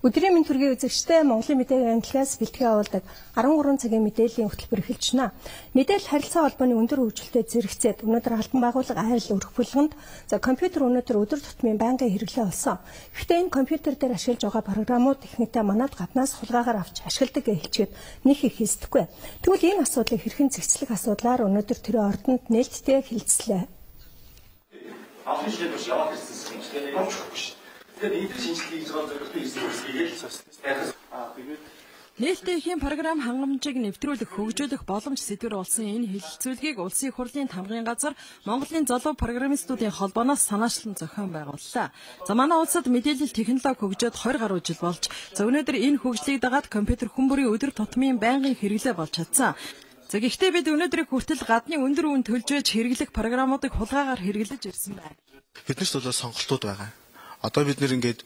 Өдрийн мэнд төргийн үзэгчтэй Монголын мэдээгийн агентлагаас бэлтгэн явуулдаг 13 цагийн мэдээллийн хөтөлбөр эхэлж байна. Мэдээлэл харилцаа холбооны өндөр хөгжилтэй зэрэгцээд өнөөдөр албан байгууллага айрал өргөх булганд компьютер өнөөдөр өдөр тутмын байнгын хэрэглээ болсон. Гэхдээ энэ компьютер дээр ашиглаж байгаа програмууд техниктэй манад гаднаас хулгаагаар авч ашигладаг гэж хэлчихэд нэг их хэлцдэггүй. Тэгвэл энэ асуудлыг хэрхэн зэгцлэх асуудлаар өнөөдөр төрийн ордонд нээлттэй хэлэлцлээ. Авах шинжилгээ биш явах гэсэн шинжилгээ явуулахгүй шүү. Тэгэхээр нийт шинжилгээг хийж байгаа зорилготой ирсэн үсгийг л сонсно. Нээлттэй эхийн програм хангамжийг нэвтрүүлэх, хөгжүүлэх боломж сэдвэр болсон энэ хэлэлцүүлгийг Улсын их хурлын тамгын газар Монголын залуу программистуудын холбооноос санаачлан зохион байгууллаа. За манай улсад мэдээлэл технологи хөгжөөд 20 гаруй жил болж, өнөөдөр энэ хөгжлийг дагаад компьютер хүн бүрийн өдөр тутмын байнгын хэрэглээ болж чадсан. Гэхдээ бид өнөөдрийг хүртэл гадны өндөр үн төлж байж хэрэглэх програмуудыг хулгаагаар хэрэглэж ирсэн байна. Биднэрт бол сонголтууд байгаа. Одоо бид ингээд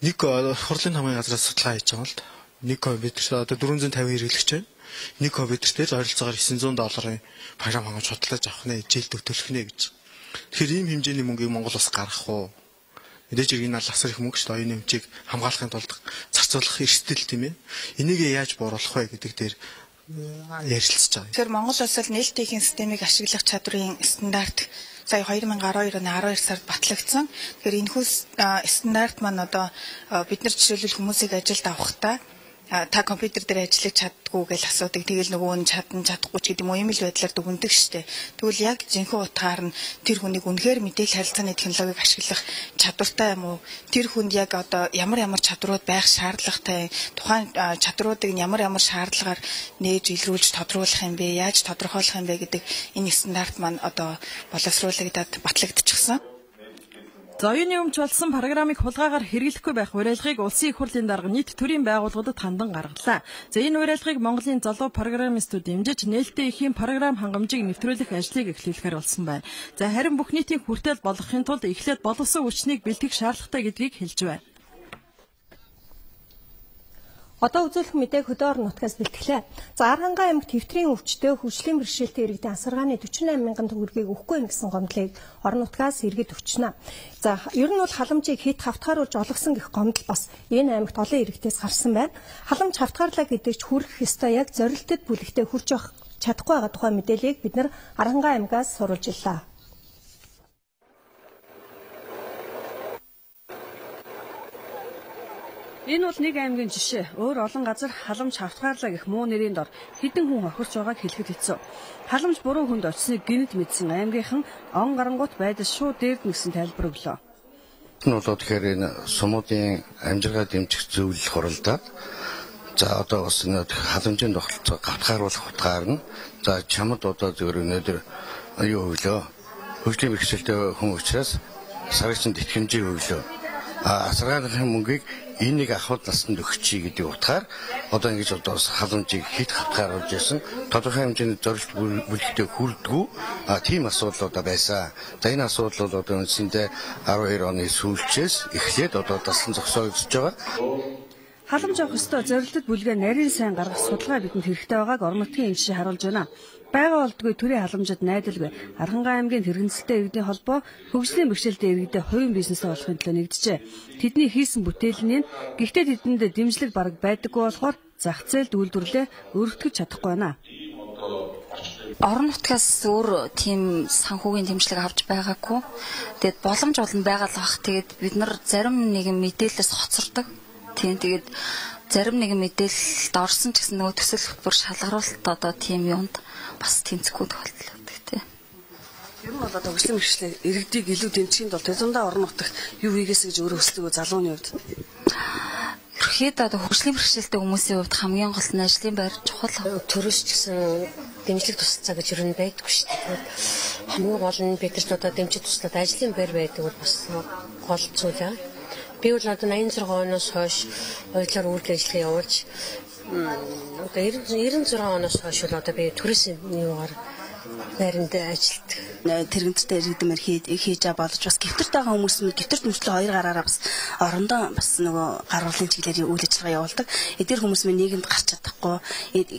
нэг хурлын тамгын газраас судалгаа хийж байгаа л да. Нэг компьютер одоо 450 хэрэглэгч байна. Нэг компьютер дээр ойролцоогоор $900 програм хангаж худалдаж авах нэ, жилд өтөлөх нэ гэж. Тэгэхээр ийм хэмжээний мөнгийг Монгол улс гаргах уу? Мэдээж энэ аль асар их мөнгө шүү дээ. Оюуны өмчийг хамгаалахын тулд зарцуулах эрсдэл тийм ээ. Энийг яаж бууруулах вэ гэдэг дээр ярилцж байгаа. Тэгэхээр Монгол улс бол нээлттэй эхийн системийг ашиглах чадварын стандарт сая 2012 оны 12 сард батлагдсан. Тэгэхээр энэхүү стандарт маань одоо бид нар жишээлбэл хүмүүсийг ажилд авахдаа та компьютер дээр ажиллаж чаддгүй гэж асуудаг. Тэгэл нөгөө нь чадахгүй ч гэдэг юм уу, ийм л байдлаар дүгндэг штэ. Тэгвэл яг жинхэнэ утгаар нь тэр хүнийг үнэхээр мэдээлэл харилцааны технологиг ашиглах чадвартай юм уу? Тэр хүнд яг одоо ямар чадварууд байх шаардлагатай, тухайн чадваруудыг ямар шаардлагаар нээж илрүүлж тодруулах юм бэ? Яаж тодорхойлох юм бэ гэдэг энэ стандарт маань одоо боловсруулагдаад батлагдчихсан. Оюуны өмч болсон программыг хулгаагаар хэрэглэхгүй байх уриалгыг Улсын их хурлын дарга нийт төрийн байгууллагуудад хандан гаргалаа. Энэ уриалгыг Монголын залуу программистууд дэмжиж нээлттэй эхийн програм хангамжийг нэвтрүүлэх ажлыг эхлүүлэхээр болсон байна. Харин бүх нийтийн хүртэл болгохын тулд эхлээд боловсон хүчнийг бэлтгэх шаардлагатай гэдгийг хэлж байна. Одоо үзүүлэх мэдээг хөдөө орон нутгаас бэлтгэлээ. Архангай аймагт хэвтрийн өвчтөй хөгжлийн бэрхшээлтэй иргэдийн асаргааны 48 мянган төгрөгийг өгөхгүй гэсэн гомдлыг орон нутгаас иргэд өгчнэ. Ер нь бол халамжийг хэд хавтгааруулж олгосон гэх гомдол бас энэ аймагт олон иргэдээс гарсан байна. Халамж хавтгаарлаа гэдэг ч хүрэх ёстой яг зорилттой бүлэгтээ хүрч явах чадахгүй байгаа тухай мэдээллийг бид нар Архангай аймагаас сурвалжиллаа. Энэ бол нэг аймгийн жишээ. Өөр олон газар халамж хавтгаарлаа гэх муу нэрийн дор хэдэн хүн хохирч байгааг хэлэхэд хэцүү. Халамж буруу хүнд очсныг гинэд мэдсэн аймгийнхан он гарангуут байдал шууд дээрдэн гэсэн тайлбар өглөө. Энэ бол тэгэхээр энэ сумуудын амжиргаа дэмжих зөвлөх хуралдаад одоо бас энэ халамжийн тогтолцоо хавтгааруулах утгаар нь чамд одоо зөвөр өнөөдөр юу өглөө хөгжлийн бэрхшээлтэй хүн учраас сарын чинь тэтгэмжийг өглөө. Асаргааны мөнгийг энийг ахуйд насанд өгчий гэдэг утгаар одоо ингэж одоо халамжийг хэд хавтгааруулж ирсэн тодорхой хэмжээний зорилт бүлэгтээ хүрдэггүй тийм асуудал одоо байсан. Энэ асуудал бол одоо үндсэндээ 12 оны сүүлчээс эхлээд одоо дасан зогсоогдож байгаа. Халамж авах ёстой зорилтод бүлгээ нарийн сайн гаргах судалгаа бидэнд хэрэгтэй байгааг орон нутгийн жишээ харуулж байна. Бага болдгүй төрийн халамжид найдалгүй Архангай аймгийн тэрэгэнцэлтэй иргэдийн холбоо хөгжлийн бэрхшээлтэй иргэдэд хувийн бизнесээ олохын төлөө нэгджээ. Тэдний хийсэн бүтээлний гэхдээ тэдэнд дэмжлэг бараг байдаггүй болохоор зах зээлд үйлдвэрлэлээ өргөтгөж чадахгүй байна. Орон нутгаас өөр тийм санхүүгийн дэмжлэг авч байгаагүй. Тэгэд боломж олон байгаа л бах. Тэгэд бид нар зарим нэгэн мэдээлэлээс хоцордог. Тэгээд зарим нэгэн мэдээлэлд орсон ч гэсэн нөгөө төсөл хөтөлбөр шалгаруулалт одоо тийм юмд бас тэнцэхгүй тохиолдол тий. Ер нь бол одоо хөгжлийн бэрхшээлээр иргэдийг илүү дэмжихийн тулд зөндөө орон нутагт юу хийгээсэ гэж өөрөө хүсдэг залууны хувьд. Ерхэд одоо хөгжлийн бэрхшээлтэй хүмүүсийн хувьд хамгийн гол нь ажлын байр чухал. Төрөөс ч гэсэн дэмжлэг туслалцаа гэж ер нь байдаггүй шүү дээ. Хамгийн гол нь бидэрт одоо дэмжлэг туслалцаад ажлын байр байдаг бол бас гол зүйл аа. Би бол одоо 86 оноос хойш хоёулаар үйл ажиллагаа явуулж одоо 96 оноос хойш одоо би төрөөсний юугаар байранд ажилладаг. Тэрэгнэртэй иргэдмэр хийж болж бас гэвтэрт байгаа хүмүүс нь гэвтэрт мөртлөө хоёр гараараа бас орондоо бас нөгөө гар урлын чиглэлээр үйл ажиллагаа явуулдаг. Эдгээр хүмүүс минь нийгэмд гарч чадахгүй,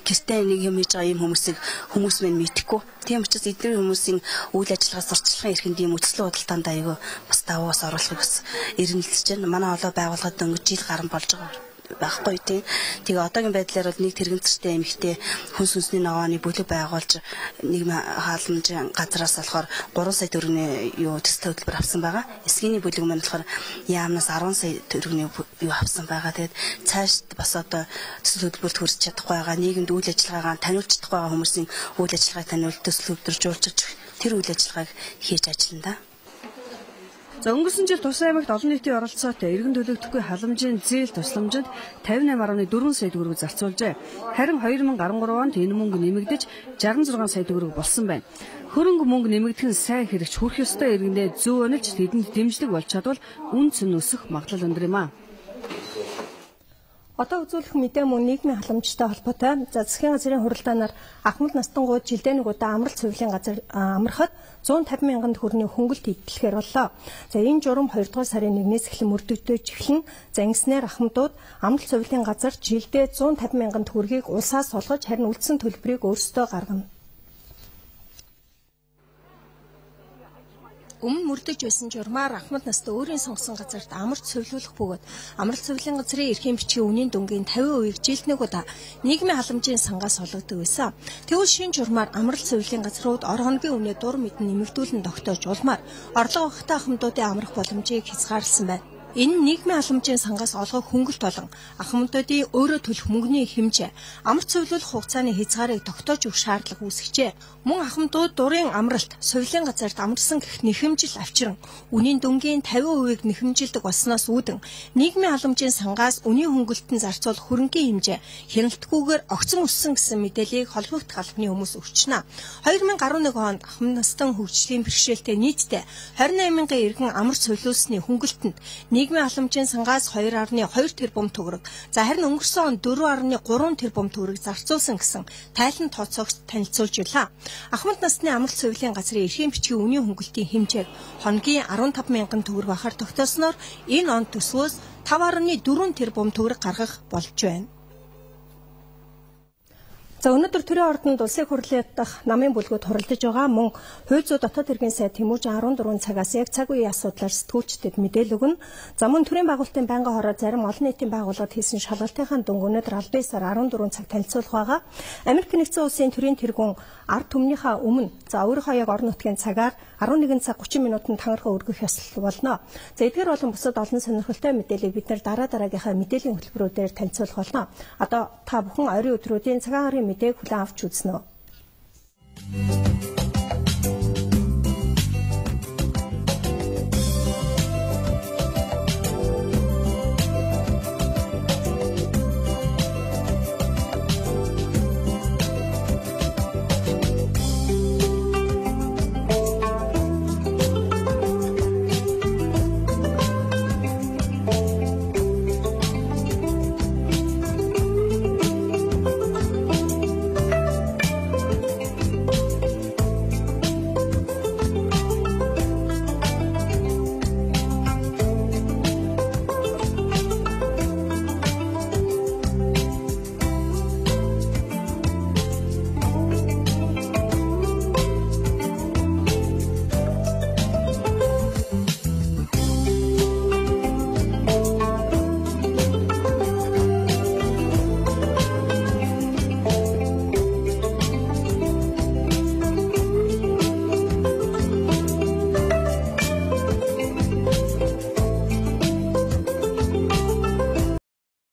гэртээ нэг юм хийж байгаа юм хүмүүс минь мэдэхгүй. Тийм учраас эдгээр хүмүүсийн үйл ажиллагаа сурталчилгын эрхэнд ийм үцлэн худалдаанд аягүй бас даваас оруулахыг бас эренэлж байна. Манай олоо байгууллагад өнгө жил гарan болж байгаа байхгүй тийм. Тэгээ одоогийн байдлаар бол нэг тэрэгцэртэй эмэгтэй хүн сүнсний ногооны бүлэг байгуулж нийгмийн хаалмжийн газраас болохоор 3 сая төгрөгийн төсөл хөтөлбөр авсан байгаа. Эсгийн бүлэг маань болохоор яамнаас 10 сая төгрөгийн авсан байгаа. Тэгээд цаашд бас одоо төсөл хөтөлбөрт хүрч чадахгүй байгаа. Нийгэмд үйл ажиллагаагаа таниулж чадахгүй байгаа хүмүүсийн үйл ажиллагааг таниулж төсөл хөтөлбөржүүлж тэр үйл ажиллагааг хийж ажиллана да. За өнгөрсөн жил Тус аймагт олон нийтийн оролцоотой иргэн төлөгдөхгүй халамжийн зээл тусламжинд 58.4 сая төгрөг зарцуулжээ. Харин 2013 онд энэ мөнгө нэмэгдэж 66 сая төгрөг болсон байна. Хөрөнгө мөнгө нэмэгдэх нь сайн хэрэгч хүрэх ёстой иргэндээ зөв онолж тэдэнд дэмжлэг болж чадвал үн цэн өсөх магадлал өндөр юм а. Одоо үзүүлэх мэдээ мөн нийгмийн халамжтай холбоотой. За засгийн газрын хуралдаанаар ахмад настангууд жилдээ нэг удаа амралт цувралын газар амрахад 150 мянган төгрөгийн хөнгөлт идэлхээр боллоо. За энэ журам 2 дугаар сарын 1-ээс эхлэн мөрдөгдөж эхлэн за ингэснээр ахмадууд амралт цувралын газар жилдээ 150 мянган төгрөгийг улсаас олгож харин үлдсэн төлбөрийг өөрсдөө гаргана. Өмнө мөрдөж байсан журмаар ахмад настай өөрийн сонгосон газарт амарч цэвэрлүүлэх бөгөөд амралт цэвэрлэлийн газрын эрхийн бичгийн үнийн дүнгийн 50% жилд нэг удаа нийгмийн халамжийн сангаас олгодог байсан. Тэгвэл шинэ журмаар амралт цэвэрлэлийн газрууд ор хоногийн үнэ дур мэдэн нэмэгдүүлэн тогтоож улмаар орлого өгөхтэй ахмадуудын амрах боломжийг хязгаарласан байна. Энэ нийгмийн халамжийн сангаас олгох хөнгөлт болон ахмадуудын өөрөө төлөх мөнгөний хэмжээ амралт цэвэрлүүлэх хугацааны хязгаарыг тогтоож өгөх шаардлага үүсгэжээ. Мөн ахмадууд дурын амралт цэвэрлэлийн газарт амарсан гэх нэхэмжил авчран үнийн дүнгийн 50%-ийг нэхэмжилдэг болсноос үүдэн нийгмийн халамжийн сангаас үнийн хөнгөлтөнд зарцуулах хөрөнгөний хэмжээ хяналтгүйгээр огцон өссөн гэсэн мэдээллийг холбогдох албаны хүмүүс өгчнэ. 2011 онд ахмад настан хөгжлийн бэрхшээлтэй нийтдээ 28 мянган иргэн амарч цэвэрлүүлсэний хөнгөлтөнд нийгмийн халамжийн сангаас 2.2 тэрбум төгрөг, за харин өнгөрсөн онд 4.3 тэрбум төгрөг зарцуулсан гэсэн тайлан тооцоогч танилцуулж байлаа. Ахмад насны амралт цэвэрлэлийн газрын эрхийн бичгийн үнийн хөнгөлтийн хэмжээг хоногийн 15 мянган төгрөг бахаар тогтоосноор энэ онд төсвөөс 5.4 тэрбум төгрөг гаргах болж байна. За өнөөдөр төрийн ордонд улсын хурлын дахь намын бүлгүүд хуралдаж байгаа мөн хувь зүйн дотоод хэргийн сайд Тэмүүжин 14 цагаас яг цаг үеийн асуудлаар сэтгүүлчдэд мэдээлэл өгнө. За мөн төрийн байгуулалтын байнгын хороо зарим олон нийтийн байгууллагад хийсэн шалгалтынхаа дүнг өнөөдөр албан ёсоор 14 цаг танилцуулах байгаа. Америк нэгдсэн улсын төрийн тэргүүн ард түмнийхээ өмнө за өөрийнхөө яг орон нутгийн цагаар 11 цаг 30 минутанд тангархаа өргөх ёслол болно. За эдгээр болон бусад олон сонирхолтой мэдээллийг бид нар дараагийнхаа мэдээллийн хөтөлбөрүүдээр танилцуулах болно. Одоо та бүхэн ойрын өдрүүдийн цагаан гарагийн мэдээг хүлээн авч үзнэ үү?